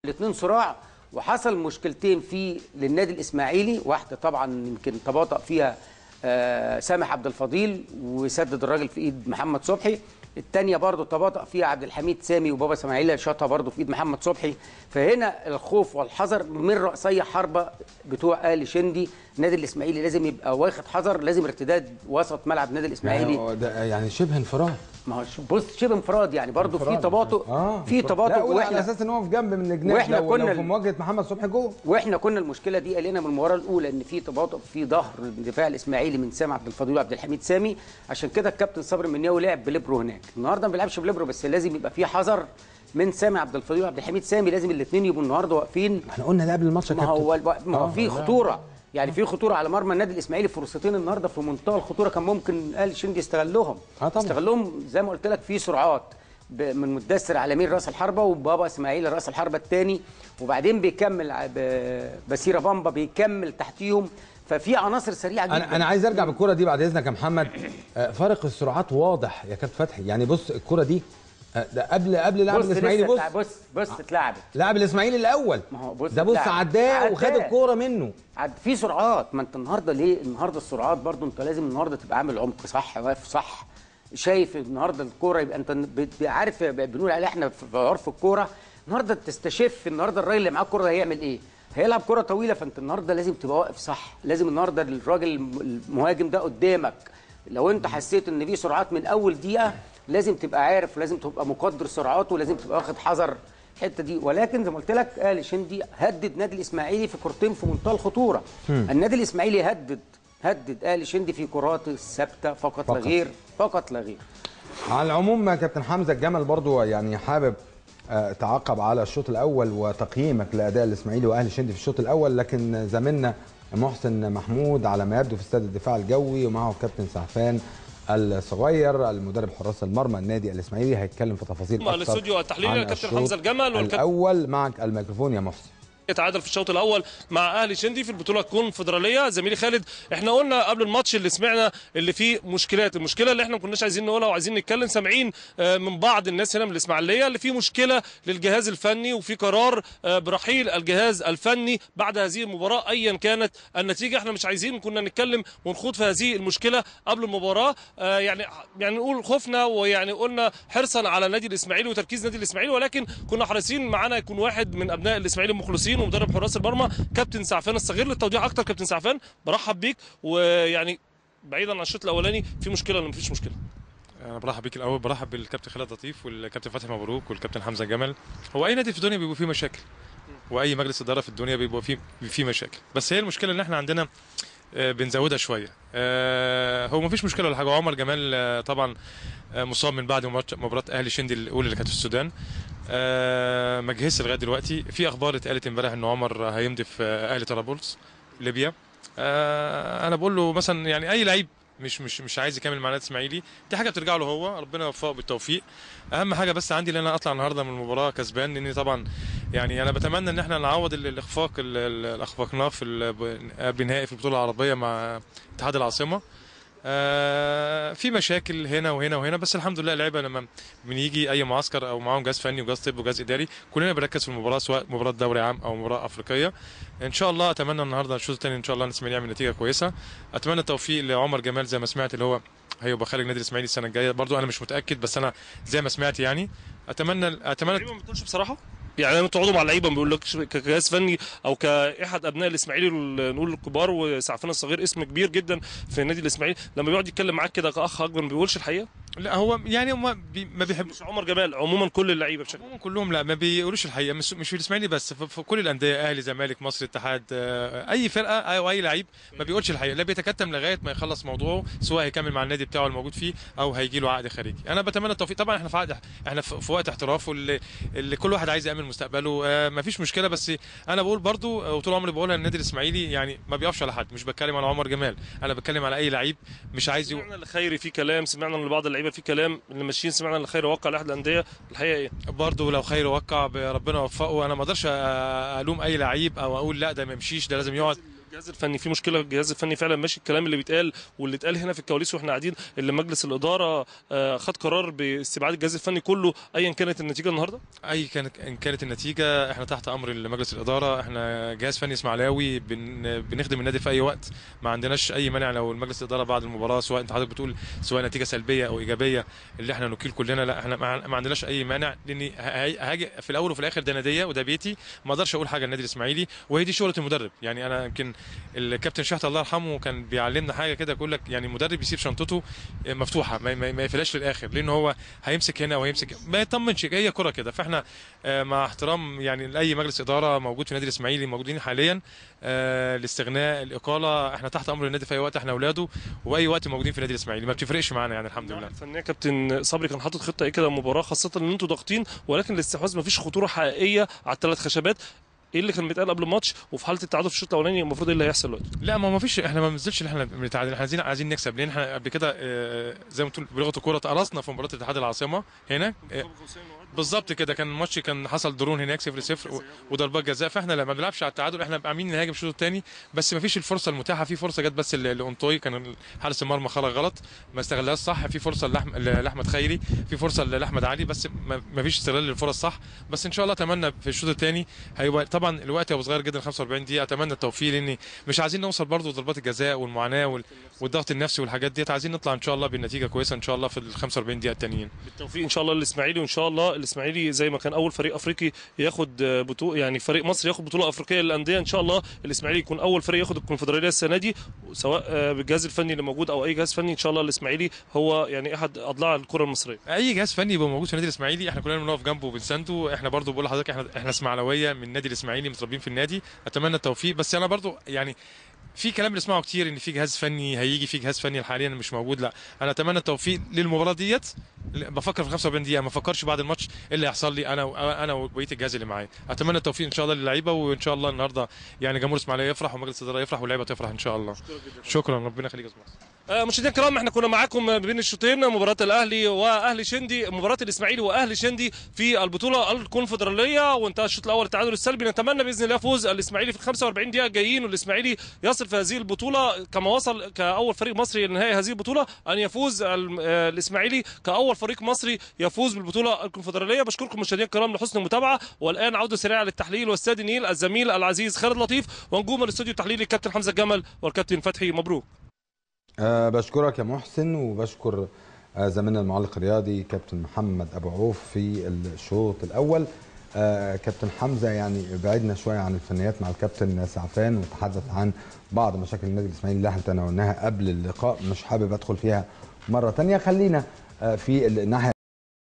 الاثنين صراع، وحصل مشكلتين في للنادي الاسماعيلي، واحده طبعا يمكن تباطأ فيها سامح عبد الفضيل وسدد الراجل في ايد محمد صبحي. الثانيه برضه تباطأ فيها عبد الحميد سامي وبابا اسماعيل شاطها برضه في ايد محمد صبحي. فهنا الخوف والحذر من رأسي حربه بتوع اهلي شندي. النادي الاسماعيلي لازم يبقى واخد حذر، لازم ارتداد وسط ملعب النادي الاسماعيلي. ده يعني شبه انفراد. ما هو بص شبه انفراد يعني برضه في تباطؤ. في تباطؤ واحنا على اساس ان هو في جنب من الجناح، واحنا كنا في مواجهه محمد صبحي جوه. واحنا كنا المشكله دي قالنا من المباراه الاولى ان في تباطؤ في ظهر الدفاع الاسماعيلي من سامي عبد الفضيل وعبد الحميد سامي. عشان كده الكابتن صبري منياوي لعب بليبرو هناك. النهارده ما بيلعبش بليبرو، بس لازم يبقى في حذر من سامي عبد الفضيل وعبد الحميد سامي. لازم الاثنين يبقوا النهارده واقفين. احنا قلنا ده قبل الماتش يا كابتن. ما هو في خطوره، يعني في خطوره على مرمى النادي الاسماعيلي. فرصتين النهارده في منتهى الخطوره كان ممكن اهلي شندي يستغلهم. استغلهم زي ما قلت لك في سرعات من مدثر على يمين راس الحربه وبابا اسماعيل راس الحربه الثاني، وبعدين بيكمل بسيره بامبا بيكمل تحتيهم. ففي عناصر سريعه جدا. انا عايز ارجع بالكره دي بعد اذنك يا محمد. فارق السرعات واضح يا كابتن فتحي. يعني بص الكره دي ده قبل لعب الاسماعيلي. بص اتلعبت. لعب الاسماعيلي الاول. ما هو بص ده بص عداه وخد الكوره منه. في سرعات. ما انت النهارده ليه؟ النهارده السرعات برضو انت لازم النهارده تبقى عامل عمق صح، واقف صح، شايف النهارده الكوره. يبقى انت عارف بنقول عليه احنا في عرف الكوره النهارده تستشف النهارده الراجل اللي معاه الكوره هيعمل ايه؟ هيلعب كوره طويله. فانت النهارده لازم تبقى واقف صح. لازم النهارده الراجل المهاجم ده قدامك، لو انت حسيت ان في سرعات من اول دقيقه لازم تبقى عارف، ولازم تبقى مقدر سرعاته، ولازم تبقى واخد حذر الحته دي. ولكن زي ما قلت لك اهلي شندي هدد نادي الاسماعيلي في كورتين في منتهى الخطوره. النادي الاسماعيلي هدد اهلي شندي في كرات الثابته فقط لا غير، فقط لا غير. على العموم كابتن حمزه الجمل برضو يعني حابب تعقب على الشوط الاول وتقييمك لاداء الاسماعيلي واهلي شندي في الشوط الاول. لكن زميلنا محسن محمود على ما يبدو في استاد الدفاع الجوي ومعه كابتن سعفان الصغير المدرب حراس المرمى النادي الاسماعيلي هيتكلم في تفاصيل اكثر. الاستوديو التحليلي كابتن حمزه الجمل الاول. معك الميكروفون يا محسن. يتعادل في الشوط الاول مع اهلي شندي في البطوله الكونفدراليه. زميلي خالد احنا قلنا قبل الماتش اللي سمعنا اللي فيه مشكلات، المشكله اللي احنا ما كناش عايزين نقولها وعايزين نتكلم، سامعين من بعض الناس هنا من الاسماعيليه اللي فيه مشكله للجهاز الفني وفي قرار برحيل الجهاز الفني بعد هذه المباراه ايا كانت النتيجه. احنا مش عايزين كنا نتكلم ونخوض في هذه المشكله قبل المباراه. يعني نقول خوفنا ويعني قلنا حرصا على نادي الاسماعيلي وتركيز نادي الاسماعيلي، ولكن كنا حريصين معانا يكون واحد من ابناء الاسماعيلي المخلصين ومدرب حراس المرمى كابتن سعفان الصغير. للتوضيح اكتر كابتن سعفان برحب بيك. ويعني بعيدا عن الشوط الاولاني في مشكله ولا مفيش مشكله؟ انا برحب بيك الاول، برحب بالكابتن خالد لطيف والكابتن فتحي مبروك والكابتن حمزه جمل. هو اي نادي في الدنيا بيبقى فيه مشاكل، واي مجلس اداره في الدنيا بيبقى فيه مشاكل، بس هي المشكله ان احنا عندنا بنزودها شويه. هو مفيش مشكله ولا حاجه. عمر جمال طبعا مصاب من بعد مباراه اهلي شندي الاولى اللي كانت في السودان. ما جهزش لغايه دلوقتي. في اخبار اتقالت امبارح ان عمر هيمضي في اهلي طرابلس ليبيا. انا بقول له مثلا يعني اي لعيب مش عايز يكمل مع النادي الاسماعيلي دي حاجه بترجع له هو، ربنا يوفقه بالتوفيق. اهم حاجه بس عندي ان انا اطلع النهارده من المباراه كسبان، لان طبعا يعني انا بتمنى ان احنا نعوض الاخفاق اللي اخفقناه في قبل نهائي في البطوله العربيه مع اتحاد العاصمه. في مشاكل هنا وهنا وهنا، بس الحمد لله اللعيبه لما بنيجي اي معسكر او معاهم جهاز فني وجهاز طبي وجهاز اداري كلنا بنركز في المباراه، سواء مباراه دوري عام او مباراه افريقيه. ان شاء الله اتمنى النهارده الشوط الثاني ان شاء الله الاسماعيلي يعمل نتيجه كويسه. اتمنى التوفيق لعمر جمال زي ما سمعت اللي هو هيبقى خارج نادي الاسماعيلي السنه الجايه. برضو انا مش متاكد بس انا زي ما سمعت يعني اتمنى ما بتقولش بصراحه يعني لما تقعدوا مع اللعيبه ما بيقولكش كجهاز فني او كاحد ابناء الاسماعيلي نقول الكبار وسعفان الصغير اسم كبير جدا في النادي الاسماعيلي، لما بيقعد يتكلم معاك كده كاخ اكبر ما بيقولش الحقيقه؟ لا هو يعني ما بيحبش عمر جمال، عموما كل اللعيبه بشكل عموما كلهم لا ما بيقولوش الحقيقه. مش في الاسماعيلي بس، في كل الانديه، اهلي زمالك مصر اتحاد، اي فرقه او اي لعيب ما بيقولش الحقيقه، لا بيتكتم لغايه ما يخلص موضوعه، سواء هيكمل مع النادي بتاعه الموجود فيه او هيجي له عقد خارجي. انا بتمنى التوفيق. طبعا احنا في عقد، احنا في وقت احتراف اللي كل واحد عايز يامن مستقبله. ما فيش مشكله، بس انا بقول برضو وطول عمري بقولها النادي الاسماعيلي يعني ما بيقفش على حد. مش بتكلم على عمر جمال، انا بتكلم على اي لعيب مش عايز سمعنا لخيري في كلام، سمعنا ان بعض اللعيبه في كلام اللي ماشيين، سمعنا ان خيري وقع لاحد الانديه. الحقيقه ايه؟ برضه لو خيري وقع ربنا يوفقه. انا ما اقدرش الوم اي لعيب او اقول لا ده ما يمشيش ده لازم يقعد. الجهاز الفني في مشكله، الجهاز الفني فعلا ماشي الكلام اللي بيتقال واللي اتقال هنا في الكواليس واحنا قاعدين، اللي مجلس الاداره خد قرار باستبعاد الجهاز الفني كله ايا كانت النتيجه النهارده؟ ان كانت النتيجه احنا تحت امر مجلس الاداره، احنا جهاز فني اسماعيلاوي بنخدم النادي في اي وقت، ما عندناش اي مانع لو المجلس الاداره بعد المباراه سواء انت حضرتك بتقول سواء نتيجه سلبيه او ايجابيه اللي احنا نكيل كلنا، لا احنا ما عندناش اي مانع، لان هاجي في الاول وفي الاخر ده ناديه وده بيتي، ما اقدرش اقول حاجه للنادي الاسماعيلي، وهي دي شغله المدرب. يعني انا يمكن الكابتن شحت الله يرحمه كان بيعلمنا حاجه كده، يقول لك يعني المدرب يسيب شنطته مفتوحه ما يقفلهاش للاخر، لان هو هيمسك هنا وهيمسك ما يطمنش، هي كره كده. فاحنا مع احترام يعني لاي مجلس اداره موجود في النادي الاسماعيلي موجودين حاليا، الاستغناء الاقاله احنا تحت امر النادي في اي وقت، احنا اولاده واي وقت موجودين في النادي الاسماعيلي، ما بتفرقش معانا يعني الحمد لله. الفنيه كابتن صبري كان حاطط خطه ايه كده المباراه، خاصه ان انتوا ضاغطين ولكن الاستحواذ ما فيش خطوره حقيقيه على الثلاث خشبات، ايه اللي كان بيتقال قبل الماتش وفي حاله التعادل في الشوط الاولاني المفروض ايه اللي هيحصل دلوقتي؟ لا ما فيش، احنا ما بننزلش ان احنا بنتعادل، احنا عايزين نكسب، لان احنا قبل كده زي ما تقول بلغه الكوره اتقرصنا في مباراه اتحاد العاصمه هنا بالظبط كده، كان الماتش كان حصل درون هناك 0-0 وضربات جزاء، فاحنا لما بنلعبش على التعادل احنا عاملين نهاجم الشوط الثاني، بس ما فيش الفرصه المتاحه، في فرصه جت بس لاونطوي كان حارس المرمى خرج غلط ما استغلهاش صح، في فرصه لاحمد خيري، في فرصه لاحمد علي، بس ما فيش استغلال للفرص صح. بس ان شاء الله اتمنى في الشوط الثاني هيبقى طبعا الوقت هيبقى صغير جدا 45 دقيقه، اتمنى التوفيق، لان مش عايزين نوصل برضه ضربات الجزاء والمعاناه والضغط النفسي والحاجات ديت، عايزين نطلع ان شاء الله بالنتيجه كويسه ان شاء الله في ال 45 دقيقه التانيين. بالتوفيق ان شاء الله للاسماعيلي، وان شاء الله الاسماعيلي زي ما كان اول فريق افريقي ياخد بطوله، يعني فريق مصر ياخد بطوله افريقيه للانديه، ان شاء الله الاسماعيلي يكون اول فريق ياخد الكونفدراليه السنه دي، سواء بالجهاز الفني اللي موجود او اي جهاز فني، ان شاء الله الاسماعيلي هو يعني احد اضلاع الكره المصريه. اي جهاز فني يبقى موجود في النادي الاسماعيلي احنا كلنا بنقف جنبه وبنسانده، احنا برضو بقول لحضرتك احنا اسماعيلاويه من النادي الاسماعيلي متربيين في النادي، اتمنى التوفيق. بس انا برضو يعني في كلام بنسمعه كتير ان في جهاز فني هيجي، في جهاز فني حاليا مش موجود، لا انا اتمنى التوفيق للمباراه ديت، بفكر في 45 دقيقه ما افكرش بعد الماتش ايه اللي هيحصل لي انا وبقيه الجهاز اللي معايا، اتمنى التوفيق ان شاء الله للعيبه، وان شاء الله النهارده يعني جمهور اسماعيليه يفرح ومجلس الاداره يفرح واللعيبه تفرح ان شاء الله. شكرا ربنا يخليك يا استاذ. مشاهدينا الكرام احنا كنا معاكم ما بين الشوطين، مباراه الاهلي واهلي شندي، مباراه الاسماعيلي واهلي شندي في البطوله الكونفدراليه، وانتهى الشوط الاول التعادل السلبي. نتمنى باذن الله فوز الاسماعيلي في 45 دقيقه جايين، والاسماعيلي يصل في هذه البطوله كما وصل كاول فريق مصري لنهائي هذه البطوله، ان يفوز الاسماعيلي كاول فريق مصري يفوز بالبطوله الكونفدراليه. بشكركم مشاهدينا الكرام لحسن المتابعه، والان عوده سريعه للتحليل واستاد النيل الزميل العزيز خالد لطيف، ونجوم الاستوديو التحليلي الكابتن حمزه الجمل والكابتن فتحي مبروك. بشكرك يا محسن، وبشكر زميلنا المعلق الرياضي كابتن محمد ابو عوف في الشوط الاول. كابتن حمزه يعني بعدنا شويه عن الفنيات مع الكابتن سعفان، وتحدث عن بعض مشاكل النادي الاسماعيلي اللي احنا تناولناها قبل اللقاء، مش حابب ادخل فيها مره ثانيه. خلينا في الناحيه